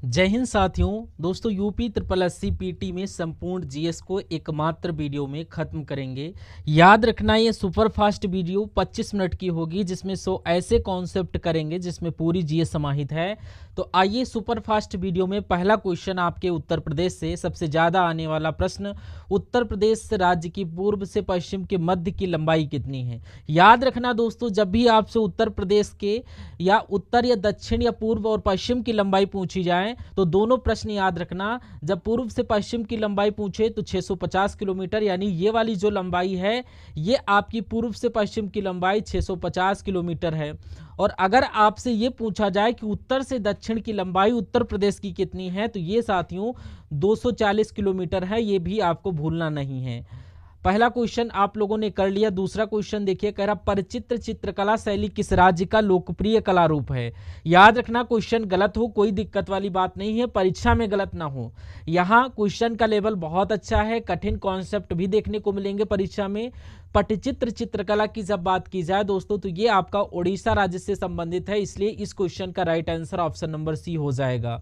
जय हिंद साथियों। दोस्तों UP triple S C PT में संपूर्ण जीएस को एकमात्र वीडियो में खत्म करेंगे। याद रखना ये सुपरफास्ट वीडियो 25 मिनट की होगी जिसमें 100 ऐसे कॉन्सेप्ट करेंगे जिसमें पूरी जीएस समाहित है। तो आइए सुपरफास्ट वीडियो में पहला क्वेश्चन आपके उत्तर प्रदेश से सबसे ज़्यादा आने वाला प्रश्न, उत्तर प्रदेश राज्य की पूर्व से पश्चिम के मध्य की लंबाई कितनी है। याद रखना दोस्तों, जब भी आपसे उत्तर प्रदेश के या उत्तर या दक्षिण या पूर्व और पश्चिम की लंबाई पूछी जाए तो दोनों प्रश्न याद रखना। जब पूर्व से पश्चिम की लंबाई पूछे तो 650 किलोमीटर, यानी ये वाली जो लंबाई है ये आपकी पूर्व से पश्चिम की लंबाई 650 किलोमीटर है। और अगर आपसे ये पूछा जाए कि उत्तर से दक्षिण की लंबाई उत्तर प्रदेश की कितनी है तो ये साथियों 240 किलोमीटर है, ये भी आपको भूलना नहीं है। पहला क्वेश्चन आप लोगों ने कर लिया। दूसरा क्वेश्चन देखिए, कह रहा परचित्र चित्रकला शैली किस राज्य का लोकप्रिय कला रूप है। याद रखना क्वेश्चन गलत हो कोई दिक्कत वाली बात नहीं है, परीक्षा में गलत ना हो। यहाँ क्वेश्चन का लेवल बहुत अच्छा है, कठिन कॉन्सेप्ट भी देखने को मिलेंगे परीक्षा में। पटचित्र चित्रकला की जब बात की जाए दोस्तों तो ये आपका उड़ीसा राज्य से संबंधित है, इसलिए इस क्वेश्चन का right answer option number C हो जाएगा।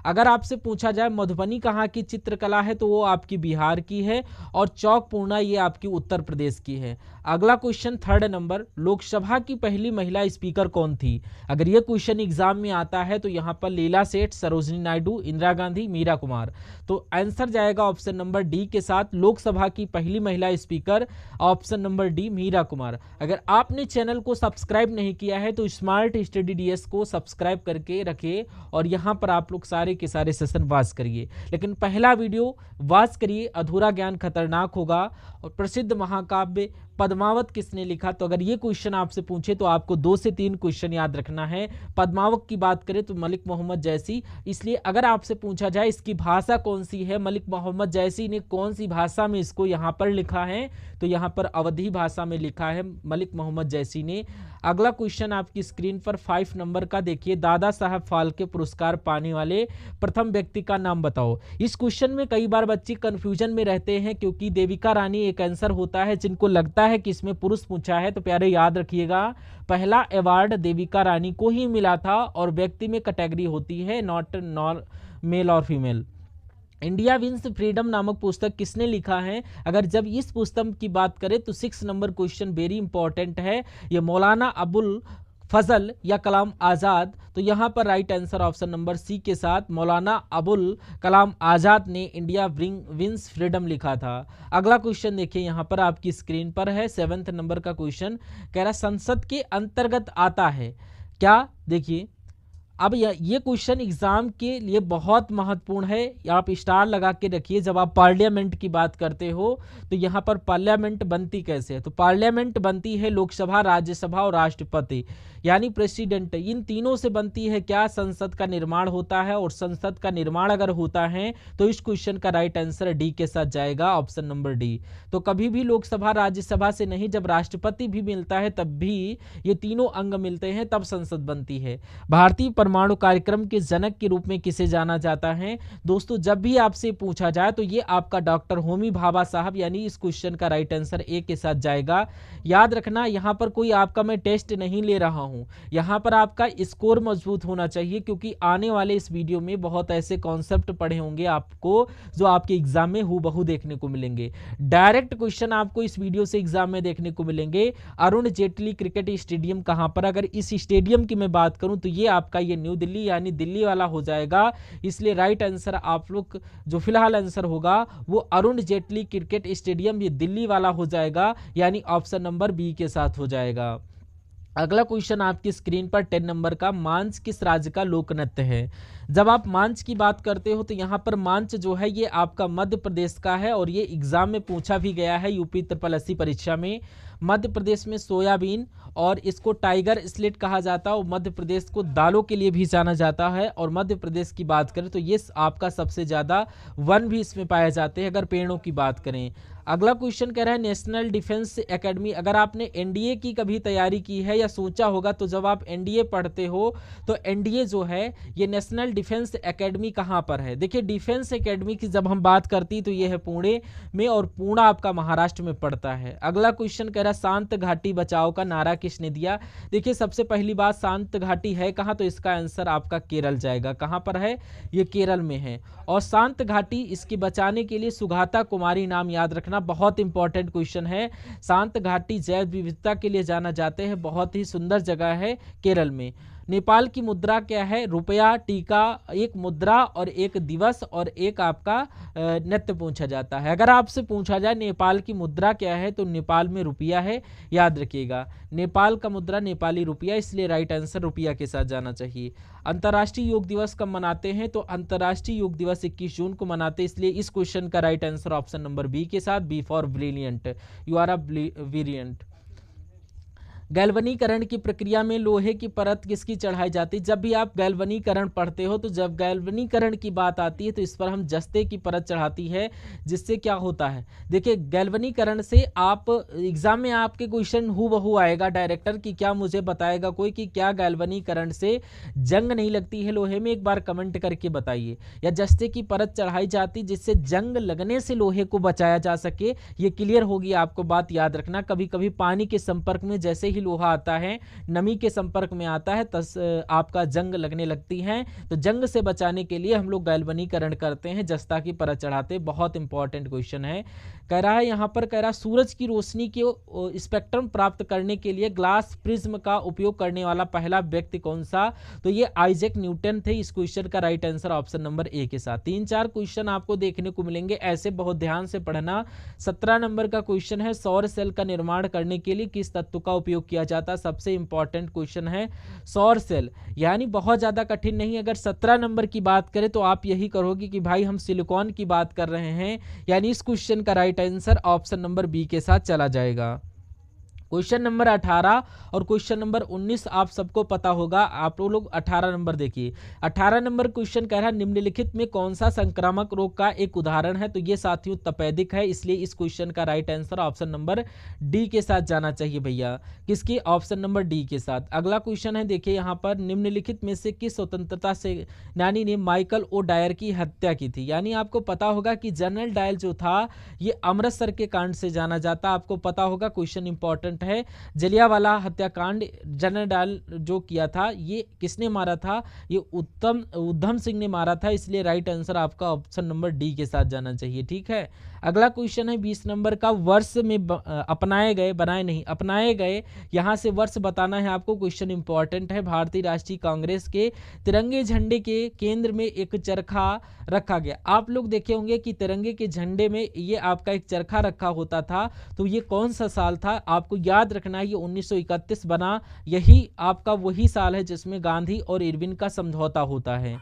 अगर आपसे पूछा जाए मधुबनी कहाँ की चित्रकला है तो वो आपकी बिहार की है, और चौक पूर्णा ये आपकी उत्तर प्रदेश की है। अगला क्वेश्चन थर्ड नंबर, लोकसभा की पहली महिला स्पीकर कौन थी। अगर ये क्वेश्चन एग्जाम में आता है तो यहाँ पर लीला सेठ, सरोजिनी नायडू, इंदिरा गांधी, मीरा कुमार। तो आंसर जाएगा ऑप्शन नंबर डी के साथ, लोकसभा की पहली महिला speaker option number D Meera Kumar. अगर आपने चैनल को सब्सक्राइब नहीं किया है तो स्मार्ट स्टडी डीएस को सब्सक्राइब करके रखिए और यहाँ पर आप लोग सारे के सारे सेशन वॉच करिए। लेकिन पहला वीडियो वॉच करिए, अधूरा ज्ञान खतरनाक होगा। और प्रसिद्ध महाकाव्य पद्मावत किसने लिखा। तो अगर ये क्वेश्चन आपसे पूछे तो आपको 2 से 3 क्वेश्चन याद रखना है। पद्मावत की बात करें तो मलिक मोहम्मद जैसी, इसलिए अगर आपसे पूछा जाए इसकी भाषा कौन सी है, मलिक मोहम्मद जैसी ने कौन सी भाषा में इसको यहाँ पर लिखा है, तो यहाँ पर अवधी भाषा में लिखा है मलिक मोहम्मद जैसी ने। अगला क्वेश्चन आपकी स्क्रीन पर 5 नंबर का देखिए, दादा साहब फाल्के पुरस्कार पाने वाले प्रथम व्यक्ति का नाम बताओ। इस क्वेश्चन में कई बार बच्चे कंफ्यूजन में रहते हैं क्योंकि देविका रानी एक आंसर होता है, जिनको लगता है कि इसमें पुरुष पूछा है तो प्यारे याद रखिएगा पहला अवार्ड देविका रानी को ही मिला था और व्यक्ति में कैटेगरी होती है नॉट मेल और फीमेल। इंडिया विंस फ्रीडम नामक पुस्तक किसने लिखा है। अगर जब इस पुस्तक की बात करें तो 6 नंबर क्वेश्चन वेरी इंपॉर्टेंट है, ये मौलाना अबुल फजल या कलाम आज़ाद। तो यहाँ पर right answer option number C के साथ मौलाना अबुल कलाम आज़ाद ने इंडिया विंस फ्रीडम लिखा था। अगला क्वेश्चन देखिए, यहाँ पर आपकी स्क्रीन पर है 7th नंबर का क्वेश्चन, कह रहा संसद के अंतर्गत आता है क्या। देखिए अब ये क्वेश्चन एग्जाम के लिए बहुत महत्वपूर्ण है, आप स्टार लगा के रखिए। जब आप पार्लियामेंट की बात करते हो तो यहाँ पर पार्लियामेंट बनती कैसे है, तो पार्लियामेंट बनती है लोकसभा, राज्यसभा और राष्ट्रपति यानी प्रेसिडेंट, इन तीनों से बनती है क्या, संसद का निर्माण होता है। और संसद का निर्माण अगर होता है तो इस क्वेश्चन का राइट आंसर डी के साथ जाएगा ऑप्शन नंबर डी। तो कभी भी लोकसभा राज्यसभा से नहीं, जब राष्ट्रपति भी मिलता है तब भी ये तीनों अंग मिलते हैं तब संसद बनती है। भारतीय परमाणु कार्यक्रम के जनक के रूप में किसे जाना जाता है। दोस्तों जब भी आपसे पूछा जाए तो ये आपका डॉक्टर होमी भाभा साहब, यानी इस क्वेश्चन का राइट आंसर ए के साथ जाएगा। याद रखना यहाँ पर कोई आपका मैं टेस्ट नहीं ले रहा हूँ, यहाँ पर आपका स्कोर मजबूत होना चाहिए क्योंकि आने वाले इस वीडियो में बहुत ऐसे कॉन्सेप्ट पढ़े होंगे आपको जो आपके एग्जाम में हूबहू देखने को मिलेंगे। डायरेक्ट क्वेश्चन आपको इस वीडियो से एग्जाम में देखने को मिलेंगे। अरुण जेटली क्रिकेट स्टेडियम कहाँ पर, अगर इस स्टेडियम की मैं बात करूं तो ये आपका ये न्यू दिल्ली यानी दिल्ली वाला हो जाएगा। इसलिए राइट आंसर आप लोग जो फिलहाल आंसर होगा वो अरुण जेटली क्रिकेट स्टेडियम ये दिल्ली वाला हो जाएगा, यानी ऑप्शन नंबर बी के साथ हो जाएगा। अगला क्वेश्चन आपकी स्क्रीन पर 10 नंबर का, मांच किस राज्य का लोक नृत्य है। जब आप मांच की बात करते हो तो यहाँ पर मांच जो है ये आपका मध्य प्रदेश का है और ये एग्जाम में पूछा भी गया है यूपी ट्रिपल एससी परीक्षा में। मध्य प्रदेश में सोयाबीन और इसको टाइगर स्लिट कहा जाता है और मध्य प्रदेश को दालों के लिए भी जाना जाता है। और मध्य प्रदेश की बात करें तो ये आपका सबसे ज़्यादा वन भी इसमें पाए जाते हैं अगर पेड़ों की बात करें। अगला क्वेश्चन कह रहा है नेशनल डिफेंस एकेडमी। अगर आपने एनडीए की कभी तैयारी की है या सोचा होगा तो जब आप एनडीए पढ़ते हो तो एनडीए जो है ये नेशनल डिफेंस एकेडमी कहाँ पर है। देखिए डिफेंस एकेडमी की जब हम बात करती तो ये है पुणे में, और पुणे आपका महाराष्ट्र में पड़ता है। अगला क्वेश्चन कह रहा है शांत घाटी बचाओ का नारा किसने दिया। देखिए सबसे पहली बात शांत घाटी है कहाँ, तो इसका आंसर आपका केरल जाएगा। कहाँ पर है, ये केरल में है। और शांत घाटी इसकी बचाने के लिए सुगाता कुमारी नाम याद रखना, बहुत इंपॉर्टेंट क्वेश्चन है। शांत घाटी जैव विविधता के लिए जाना जाते हैं, बहुत ही सुंदर जगह है केरल में। नेपाल की मुद्रा क्या है, रुपया, टीका, एक मुद्रा और एक दिवस और एक आपका नृत्य पूछा जाता है। अगर आपसे पूछा जाए नेपाल की मुद्रा क्या है तो नेपाल में रुपया है, याद रखिएगा। नेपाल का मुद्रा नेपाली रुपया, इसलिए राइट आंसर रुपया के साथ जाना चाहिए। अंतर्राष्ट्रीय योग दिवस कब मनाते हैं, तो अंतर्राष्ट्रीय योग दिवस 21 जून को मनाते हैं, इसलिए इस क्वेश्चन का right answer option number B के साथ, B for brilliant, you are a brilliant. गैल्वनीकरण की प्रक्रिया में लोहे की परत किसकी चढ़ाई जाती है। जब भी आप गैल्वनीकरण पढ़ते हो तो जब गैल्वनीकरण की बात आती है तो इस पर हम जस्ते की परत चढ़ाती है, जिससे क्या होता है, देखिए गैल्वनीकरण से आप एग्जाम में आपके क्वेश्चन हूबहू आएगा डायरेक्टर कि क्या मुझे बताएगा कोई कि क्या गैल्वनीकरण से जंग नहीं लगती है लोहे में, एक बार कमेंट करके बताइए। या जस्ते की परत चढ़ाई जाती जिससे जंग लगने से लोहे को बचाया जा सके, ये क्लियर होगी आपको बात, याद रखना। कभी कभी पानी के संपर्क में जैसे लोहा आता है, नमी के संपर्क में आता है, तब आपका जंग लगने लगती है, तो जंग से बचाने के लिए हम लोग गैल्वनीकरण करते हैं, जस्ता की परत चढ़ाते। बहुत इंपॉर्टेंट क्वेश्चन है। कह रहा है यहां पर, कह रहा सूरज की रोशनी के स्पेक्ट्रम प्राप्त करने के लिए ग्लास प्रिज्म का उपयोग करने वाला पहला व्यक्ति कौन सा, तो ये आइजैक न्यूटन थे। इस क्वेश्चन का right answer option number A के साथ। 3-4 क्वेश्चन आपको देखने को मिलेंगे, ऐसे बहुत ध्यान से पढ़ना। 17 नंबर का क्वेश्चन है सौर सेल का निर्माण करने के लिए किस तत्व का उपयोग किया जाता है। सबसे इंपॉर्टेंट क्वेश्चन है सौर सेल, यानी बहुत ज्यादा कठिन नहीं। अगर 17 नंबर की बात करें तो आप यही करोगे कि भाई हम सिलिकॉन की बात कर रहे हैं, यानी इस क्वेश्चन का right answer option number B के साथ चला जाएगा। क्वेश्चन नंबर 18 और क्वेश्चन नंबर 19 आप सबको पता होगा। आप लोग 18 नंबर देखिए। 18 नंबर क्वेश्चन कह रहा है निम्नलिखित में कौन सा संक्रामक रोग का एक उदाहरण है, तो ये साथियों तपेदिक है, इसलिए इस क्वेश्चन का right answer option number D के साथ जाना चाहिए भैया। किसकी, ऑप्शन नंबर डी के साथ। अगला क्वेश्चन है देखिए यहाँ पर, निम्नलिखित में से किस स्वतंत्रता सेनानी ने माइकल ओ डायर की हत्या की थी। यानी आपको पता होगा कि जनरल डायल जो था ये अमृतसर के कांड से जाना जाता, आपको पता होगा। क्वेश्चन इंपॉर्टेंट है। जलियांवाला हत्याकांड जनरल डायल जो किया था ये किसने मारा था, ये उधम सिंह ने मारा था, इसलिए राइट आंसर आपका ऑप्शन नंबर डी के साथ जाना चाहिए। ठीक है। अगला क्वेश्चन है 20 नंबर का, वर्ष में अपनाए गए, बनाए नहीं, अपनाए गए, यहां से वर्ष बताना है आपको। क्वेश्चन इंपॉर्टेंट है। भारतीय राष्ट्रीय कांग्रेस के तिरंगे झंडे के केंद्र में एक चरखा रखा गया। आप लोग देखे होंगे कि तिरंगे के झंडे में ये आपका एक चरखा रखा होता था, तो ये कौन सा साल था, आपको याद रखना है। ये 1931 बना, यही आपका वही साल है जिसमें गांधी और इरविन का समझौता होता है।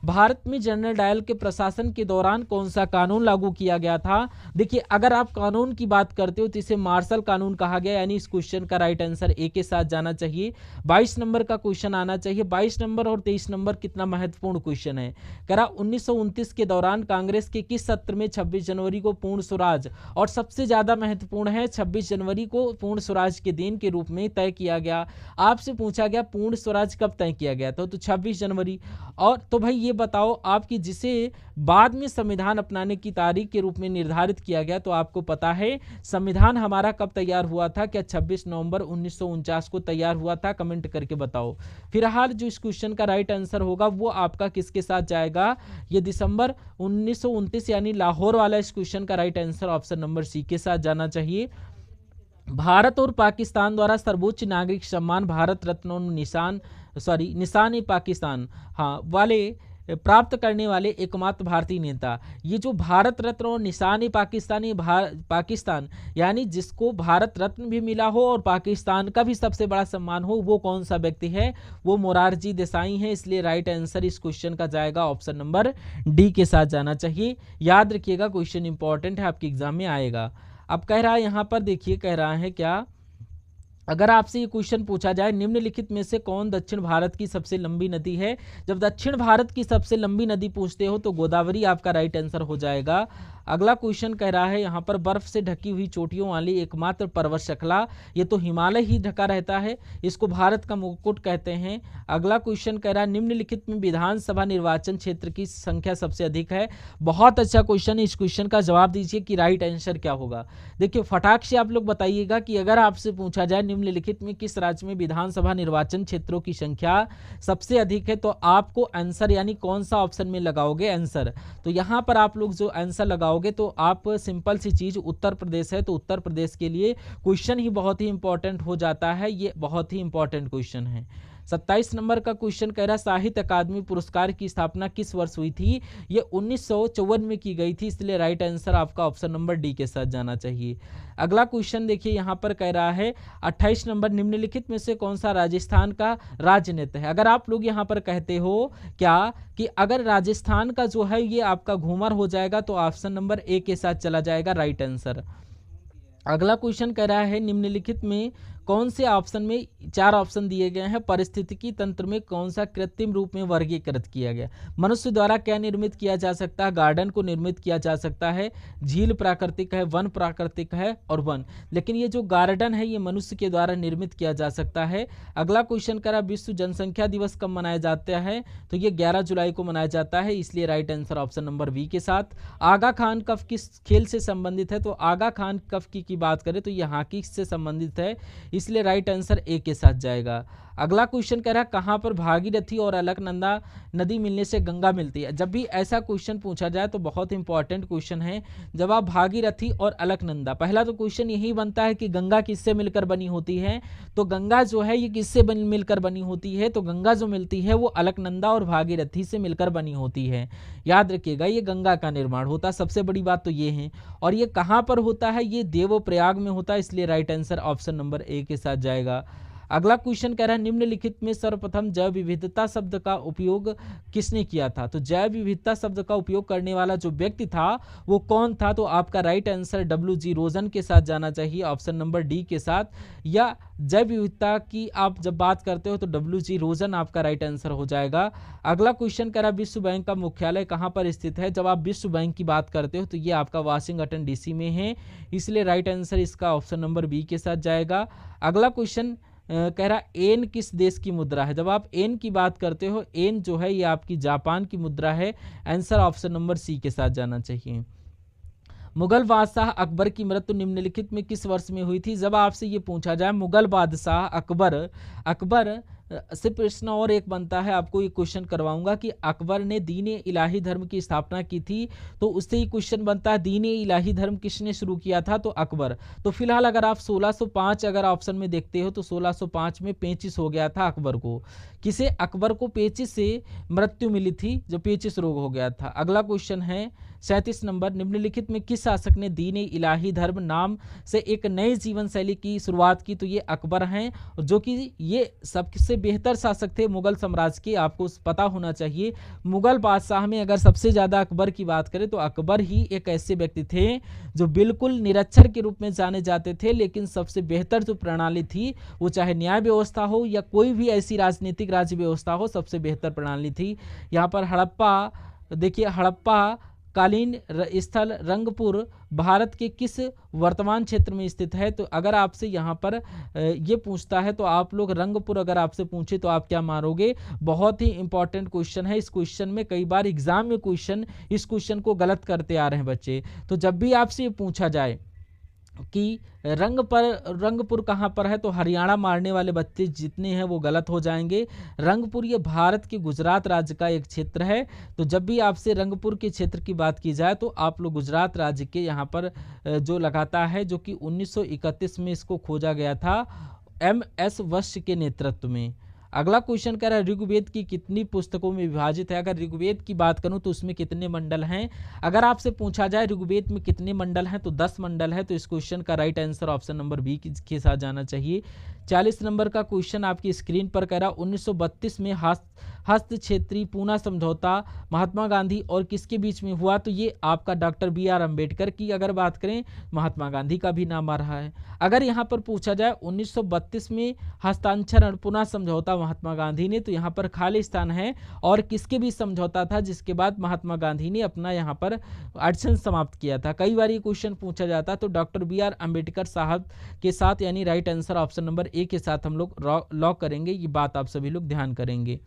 भारत में जनरल डायल के प्रशासन के दौरान कौन सा कानून लागू किया गया था। देखिए अगर आप कानून की बात करते हो तो इसे मार्शल कानून कहा गया, यानी इस क्वेश्चन का राइट आंसर ए के साथ जाना चाहिए। 22 नंबर का क्वेश्चन आना चाहिए। 22 नंबर और 23 नंबर कितना महत्वपूर्ण क्वेश्चन है। करा 1929 के दौरान कांग्रेस के किस सत्र में 26 जनवरी को पूर्ण स्वराज, और सबसे ज्यादा महत्वपूर्ण है 26 जनवरी को पूर्ण स्वराज के दिन के रूप में तय किया गया। आपसे पूछा गया पूर्ण स्वराज कब तय किया गया था, तो 26 जनवरी। और तो भाई ये बताओ आपकी जिसे बाद में संविधान अपनाने की तारीख के रूप में निर्धारित किया गया, तो आपको पता है संविधान हमारा कब तैयार हुआ था, क्या 26 नवंबर 1949 को तैयार हुआ था, कमेंट करके बताओ। फिलहाल जो इस क्वेश्चन का राइट आंसर होगा वो आपका किसके साथ जाएगा, ये दिसंबर 1929 यानी लाहौर वाला इस क्वेश्चन का right answer option number C के साथ जाना चाहिए। भारत और पाकिस्तान द्वारा सर्वोच्च नागरिक सम्मान भारत रत्न और निशान पाकिस्तान वाले प्राप्त करने वाले एकमात्र भारतीय नेता, ये जो भारत रत्न और निशान पाकिस्तान यानी जिसको भारत रत्न भी मिला हो और पाकिस्तान का भी सबसे बड़ा सम्मान हो, वो कौन सा व्यक्ति है, वो मोरारजी देसाई है। इसलिए राइट आंसर इस क्वेश्चन का जाएगा ऑप्शन नंबर डी के साथ जाना चाहिए। याद रखिएगा क्वेश्चन इंपॉर्टेंट है, आपके एग्जाम में आएगा। अब कह रहा है यहाँ पर देखिए, कह रहा है क्या, अगर आपसे ये क्वेश्चन पूछा जाए निम्नलिखित में से कौन दक्षिण भारत की सबसे लंबी नदी है। जब दक्षिण भारत की सबसे लंबी नदी पूछते हो तो गोदावरी आपका राइट आंसर हो जाएगा। अगला क्वेश्चन कह रहा है यहाँ पर बर्फ से ढकी हुई चोटियों वाली एकमात्र पर्वत श्रृंखला, ये तो हिमालय ही ढका रहता है, इसको भारत का मुकुट कहते हैं। अगला क्वेश्चन कह रहा है निम्नलिखित में विधानसभा निर्वाचन क्षेत्र की संख्या सबसे अधिक है। बहुत अच्छा क्वेश्चन है, इस क्वेश्चन का जवाब दीजिए कि राइट आंसर क्या होगा। देखिए फटाक से आप लोग बताइएगा कि अगर आपसे पूछा जाए निम्नलिखित में किस राज्य में विधानसभा निर्वाचन क्षेत्रों की संख्या सबसे अधिक है, तो आपको आंसर यानी कौन सा ऑप्शन में लगाओगे आंसर। तो यहाँ पर आप लोग जो आंसर लगाओगे तो आप सिंपल सी चीज उत्तर प्रदेश है, तो उत्तर प्रदेश के लिए क्वेश्चन ही बहुत ही इंपॉर्टेंट हो जाता है, ये बहुत ही इंपॉर्टेंट क्वेश्चन है। 27 नंबर का क्वेश्चन कह रहा है साहित्य अकादमी पुरस्कार की स्थापना किस वर्ष हुई थी, ये 1954 में की गई थी, इसलिए राइट आंसर आपका ऑप्शन नंबर डी के साथ जाना चाहिए। अगला क्वेश्चन देखिए यहाँ पर कह रहा है 28 नंबर निम्नलिखित में से कौन सा राजस्थान का राज्य नृत्य है। अगर आप लोग यहाँ पर कहते हो क्या कि अगर राजस्थान का जो है ये आपका घूमर हो जाएगा तो ऑप्शन नंबर ए के साथ चला जाएगा राइट आंसर। अगला क्वेश्चन कह रहा है निम्नलिखित में कौन से ऑप्शन में, 4 ऑप्शन दिए गए हैं, पारिस्थितिकी तंत्र में कौन सा कृत्रिम रूप में वर्गीकृत किया गया। मनुष्य द्वारा क्या निर्मित किया जा सकता है, गार्डन को निर्मित किया जा सकता है, झील प्राकृतिक है, वन प्राकृतिक है और वन, लेकिन ये जो गार्डन है ये मनुष्य के द्वारा निर्मित किया जा सकता है। अगला क्वेश्चन कह रहा विश्व जनसंख्या दिवस कब मनाया जाता है, तो ये 11 जुलाई को मनाया जाता है, इसलिए right answer option number B के साथ। आगा खान कफ किस खेल से संबंधित है, तो आगा खान कफ की बात करें तो ये हॉकी से संबंधित है, इसलिए राइट आंसर ए के साथ जाएगा। अगला क्वेश्चन कह रहा है कहां पर भागीरथी और अलकनंदा नदी मिलने से गंगा मिलती है। जब भी ऐसा क्वेश्चन पूछा जाए तो बहुत इंपॉर्टेंट क्वेश्चन है, जवाब भागीरथी और अलकनंदा। पहला तो क्वेश्चन यही बनता है कि गंगा किससे मिलकर बनी होती है, तो गंगा जो है ये किससे मिलकर बनी होती है, तो गंगा जो मिलती है वो अलकनंदा और भागीरथी से मिलकर बनी होती है। याद रखिएगा ये गंगा का निर्माण होता है, सबसे बड़ी बात तो ये है। और ये कहां पर होता है, ये देवप्रयाग में होता है, इसलिए right answer option number A के साथ जाएगा। अगला क्वेश्चन कह रहा है निम्नलिखित में सर्वप्रथम जैव विविधता शब्द का उपयोग किसने किया था, तो जैव विविधता शब्द का उपयोग करने वाला जो व्यक्ति था वो कौन था, तो आपका राइट आंसर WG रोजन के साथ जाना चाहिए ऑप्शन नंबर डी के साथ। या जैव विविधता की आप जब बात करते हो तो WG रोजन आपका राइट आंसर हो जाएगा। अगला क्वेश्चन कह रहा है विश्व बैंक का मुख्यालय कहां पर स्थित है, जब आप विश्व बैंक की बात करते हो तो ये आपका वाशिंगटन DC में है, इसलिए राइट आंसर इसका ऑप्शन नंबर बी के साथ जाएगा। अगला क्वेश्चन कह रहा एन किस देश की मुद्रा है, जब आप एन की बात करते हो एन जो है ये आपकी जापान की मुद्रा है, आंसर ऑप्शन नंबर सी के साथ जाना चाहिए। मुगल बादशाह अकबर की मृत्यु निम्नलिखित में किस वर्ष में हुई थी, जब आपसे ये पूछा जाए मुगल बादशाह अकबर से प्रश्न और एक बनता है, आपको ये क्वेश्चन करवाऊंगा कि अकबर ने दीन इलाही धर्म की स्थापना की थी, तो उससे ही क्वेश्चन बनता है दीन इलाही धर्म किसने शुरू किया था, तो अकबर। तो फिलहाल अगर आप 1605 अगर ऑप्शन में देखते हो तो 1605 में पेचिश हो गया था अकबर को, किसे, अकबर को पेचिश से मृत्यु मिली थी, जो पेचिश रोग हो गया था। अगला क्वेश्चन है 37 नंबर निम्नलिखित में किस शासक ने दीन इलाही धर्म नाम से एक नई जीवन शैली की शुरुआत की, तो ये अकबर हैं, जो कि ये सबसे बेहतर शासक थे मुगल साम्राज्य के, आपको पता होना चाहिए। मुगल बादशाह में अगर सबसे ज्यादा अकबर की बात करें तो अकबर ही एक ऐसे व्यक्ति थे जो बिल्कुल निरक्षर के रूप में जाने जाते थे, लेकिन सबसे बेहतर जो प्रणाली थी वो चाहे न्याय व्यवस्था हो या कोई भी ऐसी राजनीतिक राज्य व्यवस्था हो, सबसे बेहतर प्रणाली थी। यहाँ पर हड़प्पा देखिए, हड़प्पा कालीन स्थल रंगपुर भारत के किस वर्तमान क्षेत्र में स्थित है, तो अगर आपसे यहाँ पर ये पूछता है तो आप लोग रंगपुर अगर आपसे पूछे तो आप क्या मारोगे, बहुत ही इंपॉर्टेंट क्वेश्चन है। इस क्वेश्चन में कई बार एग्जाम में इस क्वेश्चन को गलत करते आ रहे हैं बच्चे, तो जब भी आपसे ये पूछा जाए कि रंगपुर कहाँ पर है, तो हरियाणा मारने वाले बच्चे जितने हैं वो गलत हो जाएंगे। रंगपुर ये भारत के गुजरात राज्य का एक क्षेत्र है, तो जब भी आपसे रंगपुर के क्षेत्र की बात की जाए तो आप लोग गुजरात राज्य के यहाँ पर जो लगाता है, जो कि 1931 में इसको खोजा गया था MS वत्स के नेतृत्व में। अगला क्वेश्चन कह रहा है ऋग्वेद की कितनी पुस्तकों में विभाजित है, अगर ऋग्वेद की बात करूं तो उसमें कितने मंडल हैं। अगर आपसे पूछा जाए ऋग्वेद में कितने मंडल हैं तो 10 मंडल है, तो इस क्वेश्चन का right answer option number B के साथ जाना चाहिए। 40 नंबर का क्वेश्चन आपकी स्क्रीन पर कह रहा 1932 में हस्त क्षेत्रीय पूना समझौता महात्मा गांधी और किसके बीच में हुआ? तो ये आपका डॉक्टर बी.आर. अम्बेडकर की अगर बात करें, महात्मा गांधी का भी नाम आ रहा है। अगर यहाँ पर पूछा जाए 1932 में हस्ताक्षर पुनः समझौता महात्मा गांधी ने, तो यहाँ पर खाली स्थान है और किसके बीच समझौता था जिसके बाद महात्मा गांधी ने अपना यहाँ पर अड़चन समाप्त किया था। कई बार ये क्वेश्चन पूछा जाता, तो डॉक्टर बी.आर. अम्बेडकर साहब के साथ यानी right answer option number A के साथ हम लोग लॉक करेंगे। ये बात आप सभी लोग ध्यान करेंगे।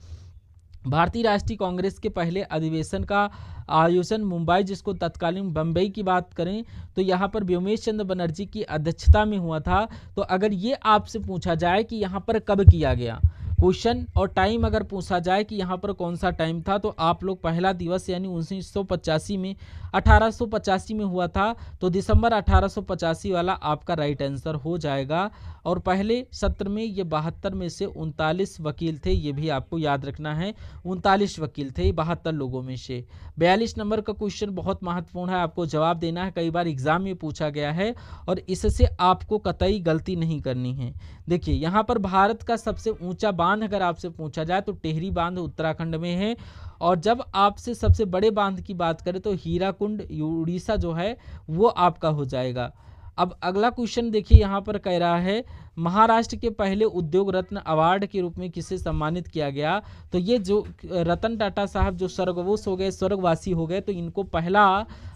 भारतीय राष्ट्रीय कांग्रेस के पहले अधिवेशन का आयोजन मुंबई, जिसको तत्कालीन बम्बई की बात करें तो यहाँ पर व्योमेश चंद्र बनर्जी की अध्यक्षता में हुआ था। तो अगर ये आपसे पूछा जाए कि यहाँ पर कब किया गया, क्वेश्चन और टाइम अगर पूछा जाए कि यहाँ पर कौन सा टाइम था, तो आप लोग पहला दिवस यानी 1985 में 1885 में हुआ था, तो दिसंबर 1885 वाला आपका राइट आंसर हो जाएगा। और पहले सत्र में ये 72 में से 39 वकील थे, ये भी आपको याद रखना है। 39 वकील थे 72 लोगों में से। 42 नंबर का क्वेश्चन बहुत महत्वपूर्ण है, आपको जवाब देना है, कई बार एग्जाम में पूछा गया है और इससे आपको कतई गलती नहीं करनी है। देखिए यहाँ पर भारत का सबसे ऊंचा बांध अगर आपसे पूछा जाए तो टिहरी बांध उत्तराखंड में है, और जब आपसे सबसे बड़े बांध की बात करें तो हीराकुंड उड़ीसा जो है वो आपका हो जाएगा। अब अगला क्वेश्चन देखिए, यहाँ पर कह रहा है महाराष्ट्र के पहले उद्योग रत्न अवार्ड के रूप में किसे सम्मानित किया गया? तो ये जो रतन टाटा साहब जो स्वर्गवासी हो गए, तो इनको पहला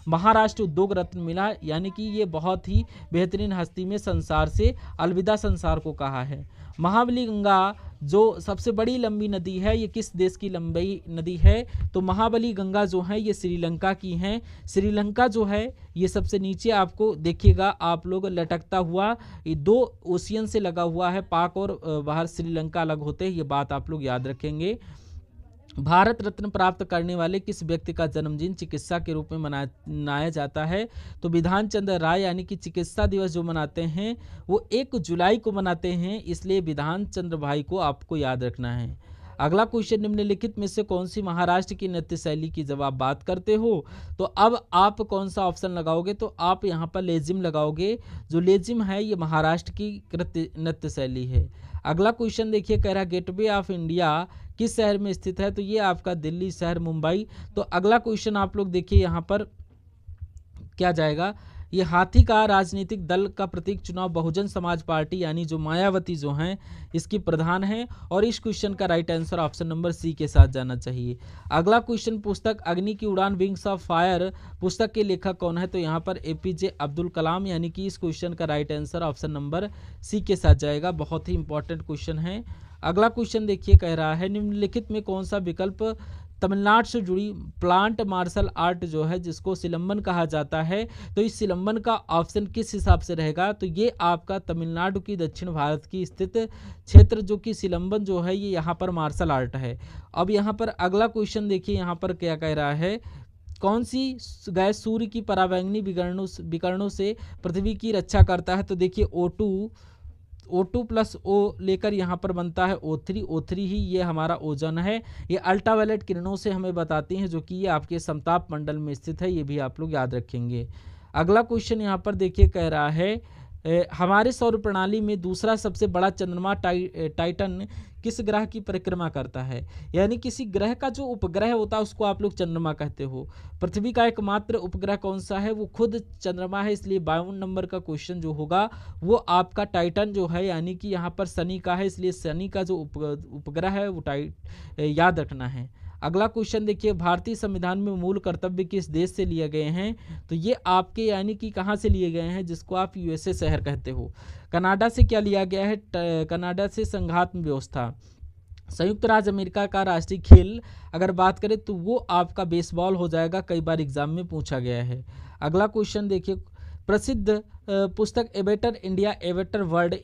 महाराष्ट्र उद्योग रत्न मिला, यानी कि ये बहुत ही बेहतरीन हस्ती में संसार से अलविदा संसार को कहा है। महाबली गंगा जो सबसे बड़ी लंबी नदी है, ये किस देश की लंबी नदी है? तो महाबली गंगा जो है ये श्रीलंका की हैं। श्रीलंका जो है ये सबसे नीचे आपको देखिएगा आप लोग लटकता हुआ, ये 2 ओशियन से लगा हुआ है, पाक और बाहर श्रीलंका अलग होते हैं, ये बात आप लोग याद रखेंगे। भारत रत्न प्राप्त करने वाले किस व्यक्ति का जन्मदिन चिकित्सा के रूप में मनाया जाता है? तो विधान चंद्र राय, यानी कि चिकित्सा दिवस जो मनाते हैं वो 1 जुलाई को मनाते हैं, इसलिए विधान चंद्र भाई को आपको याद रखना है। अगला क्वेश्चन, निम्नलिखित में से कौन सी महाराष्ट्र की नृत्य शैली की जब आप बात करते हो, तो अब आप कौन सा ऑप्शन लगाओगे? तो आप यहाँ पर लेजिम लगाओगे। जो लेजिम है ये महाराष्ट्र की नृत्य शैली है। अगला क्वेश्चन देखिए, कह रहा गेटवे ऑफ इंडिया किस शहर में स्थित है? तो ये आपका दिल्ली शहर, मुंबई। तो अगला क्वेश्चन आप लोग देखिए यहाँ पर क्या जाएगा, ये हाथी का राजनीतिक दल का प्रतीक चुनाव बहुजन समाज पार्टी यानी जो मायावती जो हैं इसकी प्रधान है, और इस क्वेश्चन का right answer option number C के साथ जाना चाहिए। अगला क्वेश्चन, पुस्तक अग्नि की उड़ान विंग्स ऑफ फायर पुस्तक के लेखक कौन है? तो यहाँ पर एपीजे अब्दुल कलाम, यानी कि इस क्वेश्चन का right answer option number C के साथ जाएगा। बहुत ही इंपॉर्टेंट क्वेश्चन है। अगला क्वेश्चन देखिए, कह रहा है निम्नलिखित में कौन सा विकल्प तमिलनाडु से जुड़ी प्लांट मार्शल आर्ट जो है जिसको सिलंबन कहा जाता है, तो इस सिलंबन का ऑप्शन किस हिसाब से रहेगा? तो ये आपका तमिलनाडु की दक्षिण भारत की स्थित क्षेत्र जो कि सिलंबन जो है ये यहाँ पर मार्शल आर्ट है। अब यहाँ पर अगला क्वेश्चन देखिए, यहाँ पर क्या कह रहा है, कौन सी गैस सूर्य की परावैंगनी विकिरणों से पृथ्वी की रक्षा करता है? तो देखिए O2 प्लस O लेकर यहाँ पर बनता है O3 ही ये हमारा ओजोन है। ये अल्ट्रावायलेट किरणों से हमें बताती हैं, जो कि ये आपके समताप मंडल में स्थित है, ये भी आप लोग याद रखेंगे। अगला क्वेश्चन यहाँ पर देखिए, कह रहा है हमारे सौर प्रणाली में दूसरा सबसे बड़ा चंद्रमा टाइटन किस ग्रह की परिक्रमा करता है? यानी किसी ग्रह का जो उपग्रह होता है उसको आप लोग चंद्रमा कहते हो। पृथ्वी का एकमात्र उपग्रह कौन सा है? वो खुद चंद्रमा है, इसलिए 52 नंबर का क्वेश्चन जो होगा वो आपका टाइटन जो है, यानी कि यहाँ पर शनि का है, इसलिए शनि का जो उपग्रह है वो याद रखना है। अगला क्वेश्चन देखिए, भारतीय संविधान में मूल कर्तव्य किस देश से लिए गए हैं? तो ये आपके यानी कि कहाँ से लिए गए हैं, जिसको आप यूएसए शहर कहते हो। कनाडा से क्या लिया गया है? कनाडा से संघात्म व्यवस्था। संयुक्त राज्य अमेरिका का राष्ट्रीय खेल अगर बात करें तो वो आपका बेसबॉल हो जाएगा, कई बार एग्जाम में पूछा गया है। अगला क्वेश्चन देखिए, प्रसिद्ध पुस्तक एवेटर इंडिया एवेटर वर्ल्ड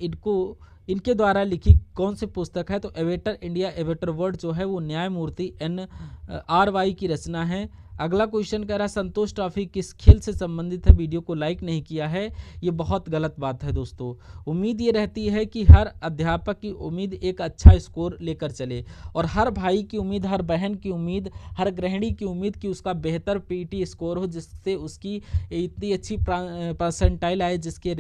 इनके द्वारा लिखी कौन सी पुस्तक है? तो एवेटर इंडिया एवेटर वर्ल्ड जो है वो न्यायमूर्ति NRY की रचना है। अगला क्वेश्चन कह रहा संतोष ट्रॉफी किस खेल से संबंधित है, वीडियो को लाइक नहीं किया है, ये बहुत गलत बात है दोस्तों। उम्मीद ये रहती है कि हर अध्यापक की उम्मीद एक अच्छा स्कोर लेकर चले, और हर भाई की उम्मीद, हर बहन की उम्मीद, हर गृहिणी की उम्मीद कि उसका बेहतर पीटी स्कोर हो, जिससे उसकी इतनी अच्छी परसेंटाइल आए, जिसके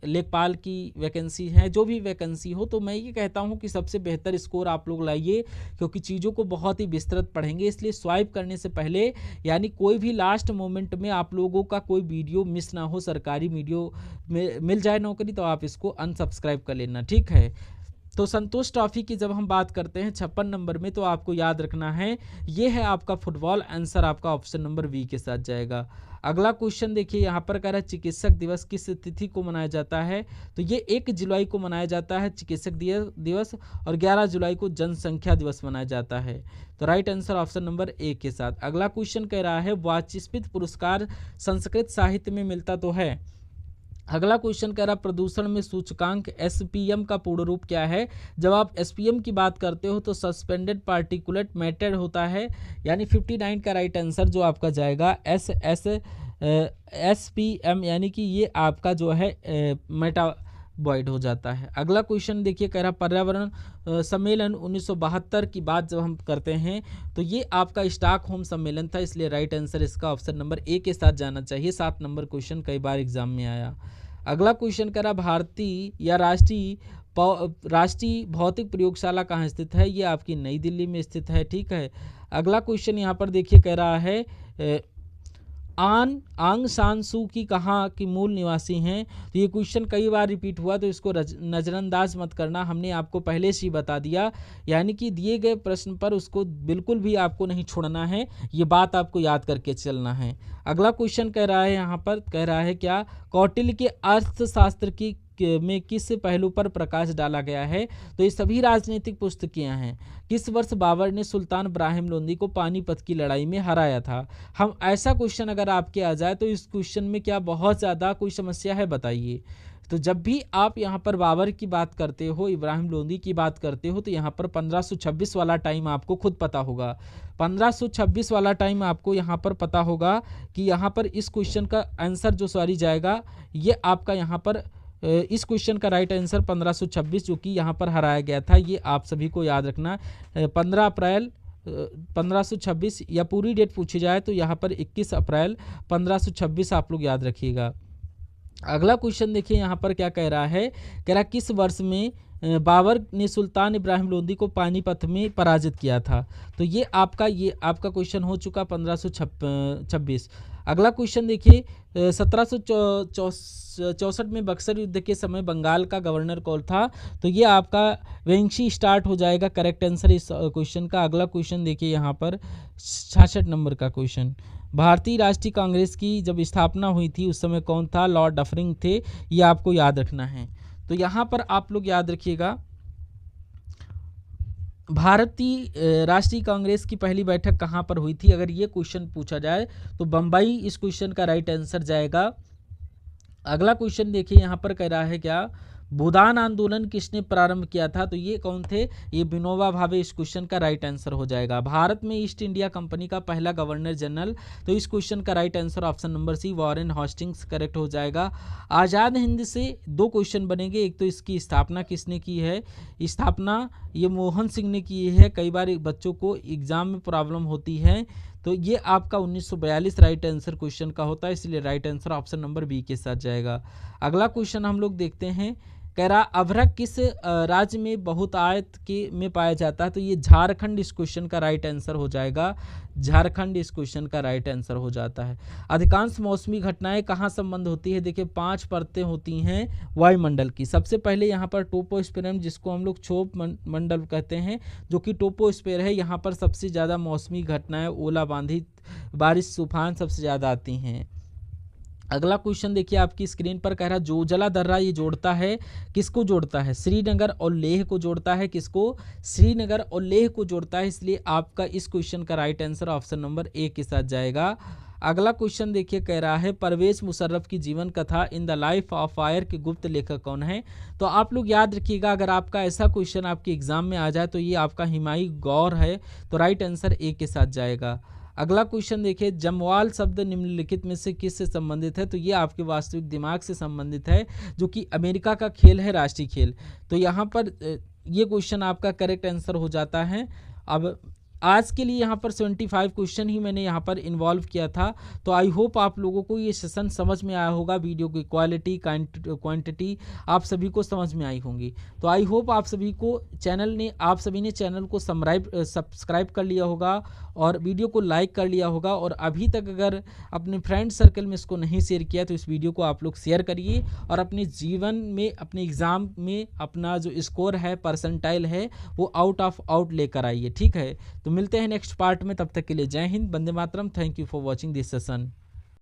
लेखपाल की वैकेंसी है, जो भी वैकेंसी हो। तो मैं ये कहता हूँ कि सबसे बेहतर स्कोर आप लोग लाइए, क्योंकि चीज़ों को बहुत ही विस्तृत पढ़ेंगे, इसलिए स्वाइप करने से पहले यानी कोई भी लास्ट मोमेंट में आप लोगों का कोई वीडियो मिस ना हो, सरकारी वीडियो में मिल जाए नौकरी, तो आप इसको अनसब्सक्राइब कर लेना, ठीक है। तो संतोष ट्रॉफी की जब हम बात करते हैं 56 नंबर में, तो आपको याद रखना है ये है आपका फुटबॉल, आंसर आपका ऑप्शन नंबर बी के साथ जाएगा। अगला क्वेश्चन देखिए, यहाँ पर कह रहा है चिकित्सक दिवस किस तिथि को मनाया जाता है, तो ये 1 जुलाई को मनाया जाता है चिकित्सक दिवस, और 11 जुलाई को जनसंख्या दिवस मनाया जाता है। तो right answer option number A के साथ। अगला क्वेश्चन कह रहा है वाचस्पति पुरस्कार संस्कृत साहित्य में मिलता तो है। अगला क्वेश्चन कह रहा प्रदूषण में सूचकांक एसपीएम का पूर्ण रूप क्या है। जब आप एसपीएम की बात करते हो तो सस्पेंडेड पार्टिकुलेट मैटर होता है, यानी 59 का राइट आंसर जो आपका जाएगा एसपीएम, यानी कि ये आपका जो है मेटाबॉइड हो जाता है। अगला क्वेश्चन देखिए, कह रहा पर्यावरण सम्मेलन 1972 की बात जब हम करते हैं तो ये आपका स्टॉकहोम सम्मेलन था, इसलिए राइट आंसर इसका ऑप्शन नंबर ए के साथ जाना चाहिए। 7 नंबर क्वेश्चन कई बार एग्जाम में आया। अगला क्वेश्चन कह रहा भारतीय या राष्ट्रीय भौतिक प्रयोगशाला कहाँ स्थित है, ये आपकी नई दिल्ली में स्थित है, ठीक है। अगला क्वेश्चन यहाँ पर देखिए, कह रहा है आंग सान सू की कहाँ की मूल निवासी हैं। तो ये क्वेश्चन कई बार रिपीट हुआ, तो इसको नज़रअंदाज मत करना, हमने आपको पहले से ही बता दिया, यानी कि दिए गए प्रश्न पर उसको बिल्कुल भी आपको नहीं छोड़ना है, ये बात आपको याद करके चलना है। अगला क्वेश्चन कह रहा है, यहाँ पर कह रहा है क्या कौटिल्य के अर्थशास्त्र की में किस पहलू पर प्रकाश डाला गया है, तो ये सभी राजनीतिक पुस्तकें हैं। किस वर्ष बाबर ने सुल्तान इब्राहिम लोदी को पानीपत की लड़ाई में हराया था। हम ऐसा क्वेश्चन अगर आपके आ जाए तो इस क्वेश्चन में क्या बहुत ज़्यादा कोई समस्या है, बताइए। तो जब भी आप यहाँ पर बाबर की बात करते हो, इब्राहिम लोदी की बात करते हो, तो यहाँ पर 1526 वाला टाइम आपको खुद पता होगा। 1526 वाला टाइम आपको यहाँ पर पता होगा कि यहाँ पर इस क्वेश्चन का आंसर जो सॉरी जाएगा, ये आपका यहाँ पर इस क्वेश्चन का राइट आंसर 1526 जो कि यहाँ पर हराया गया था, ये आप सभी को याद रखना। 15 अप्रैल 1526 या पूरी डेट पूछी जाए तो यहाँ पर 21 अप्रैल 1526 आप लोग याद रखिएगा। अगला क्वेश्चन देखिए, यहाँ पर क्या कह रहा है, कह रहा किस वर्ष में बाबर ने सुल्तान इब्राहिम लोदी को पानीपत में पराजित किया था। तो ये आपका क्वेश्चन हो चुका 1526। अगला क्वेश्चन देखिए, 1764 में बक्सर युद्ध के समय बंगाल का गवर्नर कौन था। तो ये आपका वेंशी स्टार्ट हो जाएगा करेक्ट आंसर इस क्वेश्चन का। अगला क्वेश्चन देखिए, यहाँ पर 66 नंबर का क्वेश्चन, भारतीय राष्ट्रीय कांग्रेस की जब स्थापना हुई थी उस समय कौन था, लॉर्ड डफरिंग थे, ये आपको याद रखना है। तो यहाँ पर आप लोग याद रखिएगा, भारतीय राष्ट्रीय कांग्रेस की पहली बैठक कहाँ पर हुई थी, अगर ये क्वेश्चन पूछा जाए तो बम्बई इस क्वेश्चन का राइट आंसर जाएगा। अगला क्वेश्चन देखिए, यहाँ पर कह रहा है क्या भूदान आंदोलन किसने प्रारंभ किया था। तो ये कौन थे, ये विनोबा भावे इस क्वेश्चन का राइट आंसर हो जाएगा। भारत में ईस्ट इंडिया कंपनी का पहला गवर्नर जनरल, तो इस क्वेश्चन का right answer option number C Warren Hastings correct हो जाएगा। आज़ाद हिंद से 2 क्वेश्चन बनेंगे, एक तो इसकी स्थापना किसने की है, स्थापना ये मोहन सिंह ने की है, कई बार बच्चों को एग्जाम में प्रॉब्लम होती है, तो ये आपका 1942 राइट आंसर क्वेश्चन का होता है, इसलिए right answer option number B के साथ जाएगा। अगला क्वेश्चन हम लोग देखते हैं, कह रहा अभ्रक किस राज्य में बहुतायत के में पाया जाता है। तो ये झारखंड इस क्वेश्चन का राइट आंसर हो जाएगा, झारखंड इस क्वेश्चन का राइट आंसर हो जाता है। अधिकांश मौसमी घटनाएं कहाँ संबंध होती है, देखिए 5 परतें होती हैं वायुमंडल की। सबसे पहले यहाँ पर टोपोस्फेरम, जिसको हम लोग क्षोभ मंडल कहते हैं, जो कि टोपोस्फेयर है, यहाँ पर सबसे ज़्यादा मौसमी घटनाएं, ओलाबांदी, बारिश, तूफान सबसे ज़्यादा आती हैं। अगला क्वेश्चन देखिए आपकी स्क्रीन पर, कह रहा जोजिला दर्रा ये जोड़ता है, किसको जोड़ता है, श्रीनगर और लेह को जोड़ता है, किसको, श्रीनगर और लेह को जोड़ता है, इसलिए आपका इस क्वेश्चन का right answer option number A के साथ जाएगा। अगला क्वेश्चन देखिए, कह रहा है परवेज मुशर्रफ की जीवन कथा in the life of fire के गुप्त लेखक कौन है। तो आप लोग याद रखिएगा, अगर आपका ऐसा क्वेश्चन आपके एग्जाम में आ जाए तो ये आपका हिमायू गौर है, तो राइट आंसर ए के साथ जाएगा। अगला क्वेश्चन देखिए, जमवाल शब्द निम्नलिखित में से किससे संबंधित है? तो ये आपके वास्तविक दिमाग से संबंधित है, जो कि अमेरिका का खेल है, राष्ट्रीय खेल। तो यहाँ पर ये क्वेश्चन आपका करेक्ट आंसर हो जाता है। अब आज के लिए यहाँ पर 75 क्वेश्चन ही मैंने यहाँ पर इन्वॉल्व किया था। तो आई होप आप लोगों को ये सेशन समझ में आया होगा, वीडियो की क्वालिटी क्वांटिटी आप सभी को समझ में आई होंगी। तो आई होप आप सभी ने चैनल को सब्सक्राइब कर लिया होगा और वीडियो को लाइक कर लिया होगा। और अभी तक अगर अपने फ्रेंड सर्कल में इसको नहीं शेयर किया तो इस वीडियो को आप लोग शेयर करिए और अपने जीवन में, अपने एग्ज़ाम में अपना जो स्कोर है, परसेंटाइल है, वो आउट ऑफ आउट लेकर आइए। ठीक है, तो मिलते हैं नेक्स्ट पार्ट में। तब तक के लिए जय हिंद, वंदे मातरम। Thank you for watching this session.